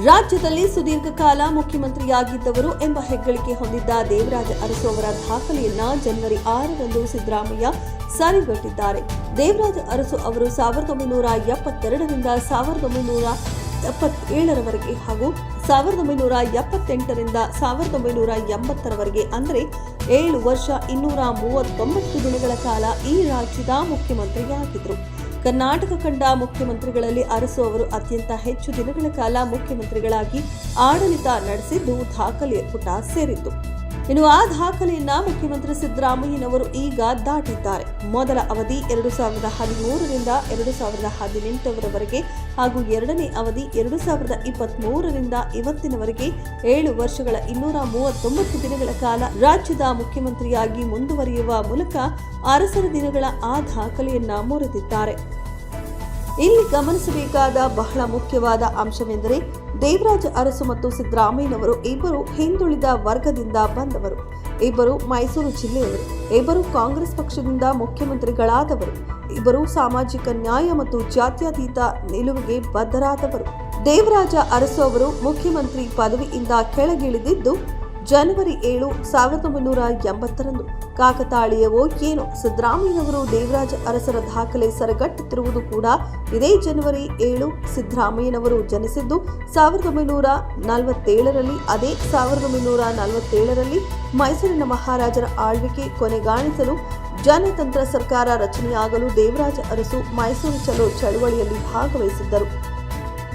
ರಾಜ್ಯದಲ್ಲಿ ಸುದೀರ್ಘ ಕಾಲ ಮುಖ್ಯಮಂತ್ರಿಯಾಗಿದ್ದವರು ಎಂಬ ಹೆಗ್ಗಳಿಕೆ ಹೊಂದಿದ್ದ ದೇವರಾಜ ಅರಸು ಅವರ ದಾಖಲೆಯನ್ನ ಜನವರಿ 6ರಂದು ಸಿದ್ದರಾಮಯ್ಯ ಸರಿಗಟ್ಟಿದ್ದಾರೆ. ದೇವರಾಜ ಅರಸು ಅವರು 1972ರಿಂದ 1977ರವರೆಗೆ ಹಾಗೂ 1978ರಿಂದ 1980ರವರೆಗೆ ಅಂದರೆ 7 ವರ್ಷ 239 ದಿನಗಳ ಕಾಲ ಈ ರಾಜ್ಯದ ಮುಖ್ಯಮಂತ್ರಿಯಾಗಿದ್ದರು. ಕರ್ನಾಟಕ ಕಂಡ ಮುಖ್ಯಮಂತ್ರಿಗಳಲ್ಲಿ ಅರಸು ಅವರು ಅತ್ಯಂತ ಹೆಚ್ಚು ದಿನಗಳ ಕಾಲ ಮುಖ್ಯಮಂತ್ರಿಗಳಾಗಿ ಆಡಳಿತ ನಡೆಸಿದ್ದು ದಾಖಲೆಯ ಪುಟ ಸೇರಿತ್ತು. ಇನ್ನು ಆ ದಾಖಲೆಯನ್ನ ಮುಖ್ಯಮಂತ್ರಿ ಸಿದ್ದರಾಮಯ್ಯನವರು ಈಗ ದಾಟಿದ್ದಾರೆ. ಮೊದಲ ಅವಧಿ 2013ರಿಂದ 2018ರವರೆಗೆ ಹಾಗೂ ಎರಡನೇ ಅವಧಿ 2023ರಿಂದ ಇವತ್ತಿನವರೆಗೆ 7 ವರ್ಷಗಳ 239 ದಿನಗಳ ಕಾಲ ರಾಜ್ಯದ ಮುಖ್ಯಮಂತ್ರಿಯಾಗಿ ಮುಂದುವರಿಯುವ ಮೂಲಕ ಅರಸರ ದಿನಗಳ ಆ ದಾಖಲೆಯನ್ನ ಮುರಿದಿದ್ದಾರೆ. ಇಲ್ಲಿ ಗಮನಿಸಬೇಕಾದ ಬಹಳ ಮುಖ್ಯವಾದ ಅಂಶವೆಂದರೆ ದೇವರಾಜ ಅರಸು ಮತ್ತು ಸಿದ್ದರಾಮಯ್ಯನವರು ಇಬ್ಬರು ಹಿಂದುಳಿದ ವರ್ಗದಿಂದ ಬಂದವರು, ಇಬ್ಬರು ಮೈಸೂರು ಜಿಲ್ಲೆಯವರು, ಇಬ್ಬರು ಕಾಂಗ್ರೆಸ್ ಪಕ್ಷದಿಂದ ಮುಖ್ಯಮಂತ್ರಿಗಳಾದವರು, ಇಬ್ಬರು ಸಾಮಾಜಿಕ ನ್ಯಾಯ ಮತ್ತು ಜಾತ್ಯತೀತ ನಿಲುವಿಗೆ ಬದ್ಧರಾದವರು. ದೇವರಾಜ ಅರಸು ಅವರು ಮುಖ್ಯಮಂತ್ರಿ ಪದವಿಯಿಂದ ಕೆಳಗಿಳಿದಿದ್ದು ಜನವರಿ 7, 1980ರಂದು. ಕಾಕತಾಳೀಯವೋ ಏನೋ ಸಿದ್ದರಾಮಯ್ಯನವರು ದೇವರಾಜ ಅರಸರ ದಾಖಲೆ ಸರಗಟ್ಟುತ್ತಿರುವುದು ಕೂಡ ಇದೇ ಜನವರಿ 7. ಸಿದ್ದರಾಮಯ್ಯನವರು ಜನಿಸಿದ್ದು 1947ರಲ್ಲಿ. ಅದೇ 1947ರಲ್ಲಿ ಮೈಸೂರಿನ ಮಹಾರಾಜರ ಆಳ್ವಿಕೆ ಕೊನೆಗಾಣಿಸಲು ಜನತಂತ್ರ ಸರ್ಕಾರ ರಚನೆಯಾಗಲು ದೇವರಾಜ ಅರಸು ಮೈಸೂರು ಚಲೋ ಚಳವಳಿಯಲ್ಲಿ ಭಾಗವಹಿಸಿದ್ದರು.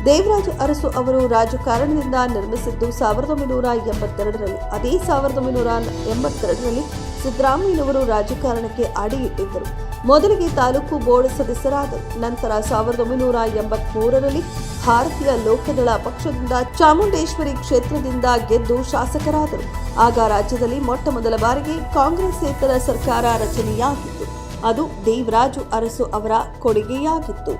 ದೇವರಾಜ ಅರಸು ಅವರು ರಾಜಕಾರಣದಿಂದ ನಿರ್ಮಿಸಿದ್ದು 1982ರಲ್ಲಿ. ಅದೇ 1982ರಲ್ಲಿ ಸಿದ್ದರಾಮಯ್ಯನವರು ರಾಜಕಾರಣಕ್ಕೆ ಅಡಿಯಿಟ್ಟಿದ್ದರು. ಮೊದಲಿಗೆ ತಾಲೂಕು ಬೋರ್ಡ್ ಸದಸ್ಯರಾದರು. ನಂತರ 1983ರಲ್ಲಿ ಭಾರತೀಯ ಲೋಕದಳ ಪಕ್ಷದಿಂದ ಚಾಮುಂಡೇಶ್ವರಿ ಕ್ಷೇತ್ರದಿಂದ ಗೆದ್ದು ಶಾಸಕರಾದರು. ಆಗ ರಾಜ್ಯದಲ್ಲಿ ಮೊಟ್ಟಮೊದಲ ಬಾರಿಗೆ ಕಾಂಗ್ರೆಸ್ಸೇತರ ಸರ್ಕಾರ ರಚನೆಯಾಗಿತ್ತು. ಅದು ದೇವರಾಜು ಅರಸು ಅವರ ಕೊಡುಗೆಯಾಗಿತ್ತು.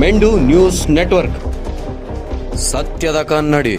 ಮೆಂಡು ನ್ಯೂಸ್ ನೆಟ್ವರ್ಕ್, ಸತ್ಯದ ಕನ್ನಡಿ.